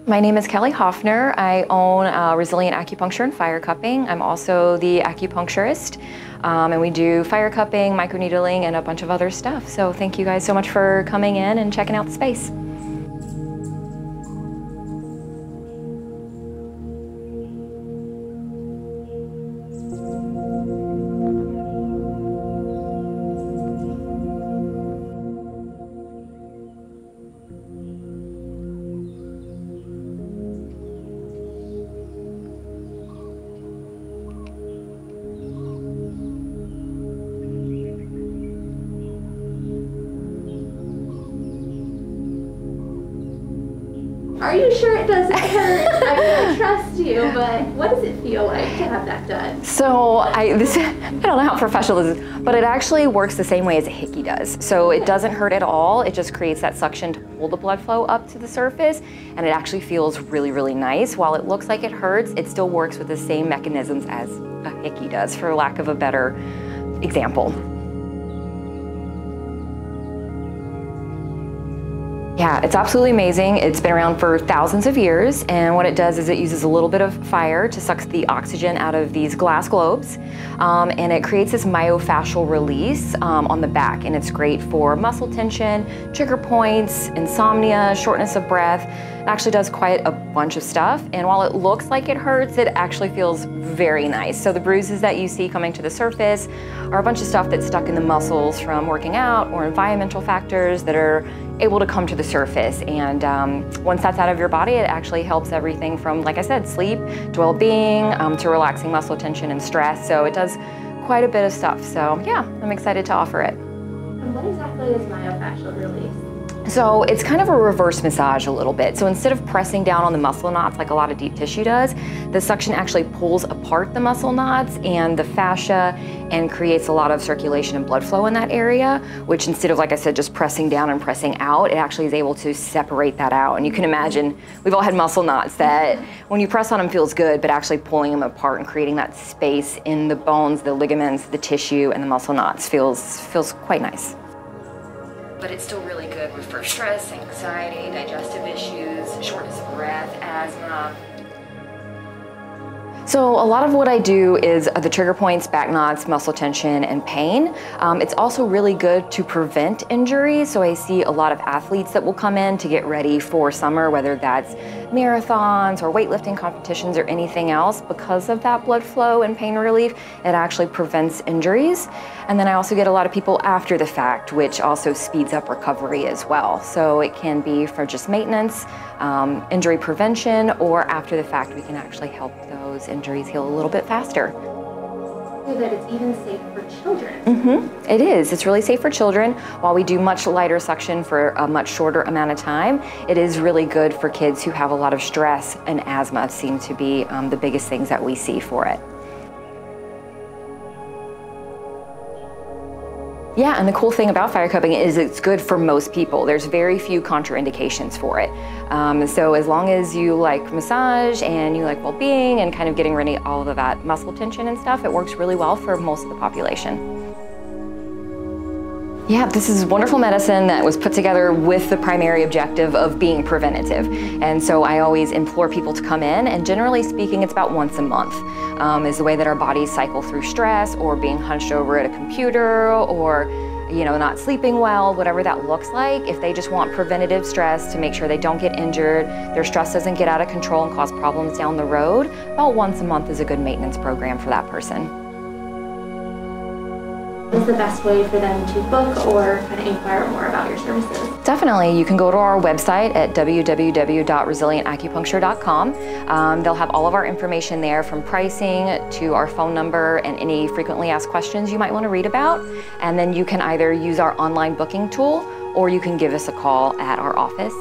My name is Kelly Hoeffner. I own Resilient Acupuncture and Fire Cupping. I'm also the acupuncturist, and we do fire cupping, microneedling, and a bunch of other stuff. So thank you guys so much for coming in and checking out the space. Are you sure it doesn't hurt? I mean, I trust you, but what does it feel like to have that done? So I don't know how professional this is, but it actually works the same way as a hickey does. So it doesn't hurt at all. It just creates that suction to pull the blood flow up to the surface, and it actually feels really, really nice. While it looks like it hurts, it still works with the same mechanisms as a hickey does, for lack of a better example. Yeah, it's absolutely amazing. It's been around for thousands of years, and what it does is it uses a little bit of fire to suck the oxygen out of these glass globes, and it creates this myofascial release on the back, and it's great for muscle tension, trigger points, insomnia, shortness of breath. It actually does quite a bunch of stuff, and while it looks like it hurts, it actually feels very nice. So the bruises that you see coming to the surface are a bunch of stuff that's stuck in the muscles from working out or environmental factors that are able to come to the surface. And once that's out of your body, it actually helps everything from, like I said, sleep to well-being, to relaxing muscle tension and stress. So it does quite a bit of stuff. So yeah, I'm excited to offer it. And what exactly is myofascial release? So it's kind of a reverse massage a little bit. So instead of pressing down on the muscle knots like a lot of deep tissue does, the suction actually pulls apart the muscle knots and the fascia and creates a lot of circulation and blood flow in that area, which instead of, like I said, just pressing down and pressing out, it actually is able to separate that out. And you can imagine, we've all had muscle knots that when you press on them feels good, but actually pulling them apart and creating that space in the bones, the ligaments, the tissue, and the muscle knots feels quite nice. But it's still really good for stress, anxiety, digestive issues, shortness of breath, asthma. So a lot of what I do is the trigger points, back knots, muscle tension, and pain. It's also really good to prevent injury. So I see a lot of athletes that will come in to get ready for summer, whether that's marathons or weightlifting competitions or anything else. Because of that blood flow and pain relief, it actually prevents injuries. And then I also get a lot of people after the fact, which also speeds up recovery as well. So it can be for just maintenance, injury prevention, or after the fact, we can actually help those injuries heal a little bit faster. So that it's even safe for children. Mm-hmm. It is. It's really safe for children. While we do much lighter suction for a much shorter amount of time, it is really good for kids who have a lot of stress, and asthma seem to be the biggest things that we see for it. Yeah, and the cool thing about fire cupping is it's good for most people. There's very few contraindications for it. So as long as you like massage and you like well-being and kind of getting rid of all of that muscle tension and stuff, it works really well for most of the population. Yeah, this is wonderful medicine that was put together with the primary objective of being preventative. And so I always implore people to come in, and generally speaking, it's about once a month. Is the way that our bodies cycle through stress, or being hunched over at a computer, or not sleeping well, whatever that looks like. If they just want preventative stress to make sure they don't get injured, their stress doesn't get out of control and cause problems down the road, about once a month is a good maintenance program for that person. What is the best way for them to book or kind of inquire more about your services? Definitely. You can go to our website at www.resilientacupuncture.com. They'll have all of our information there, from pricing to our phone number and any frequently asked questions you might want to read about. And then you can either use our online booking tool, or you can give us a call at our office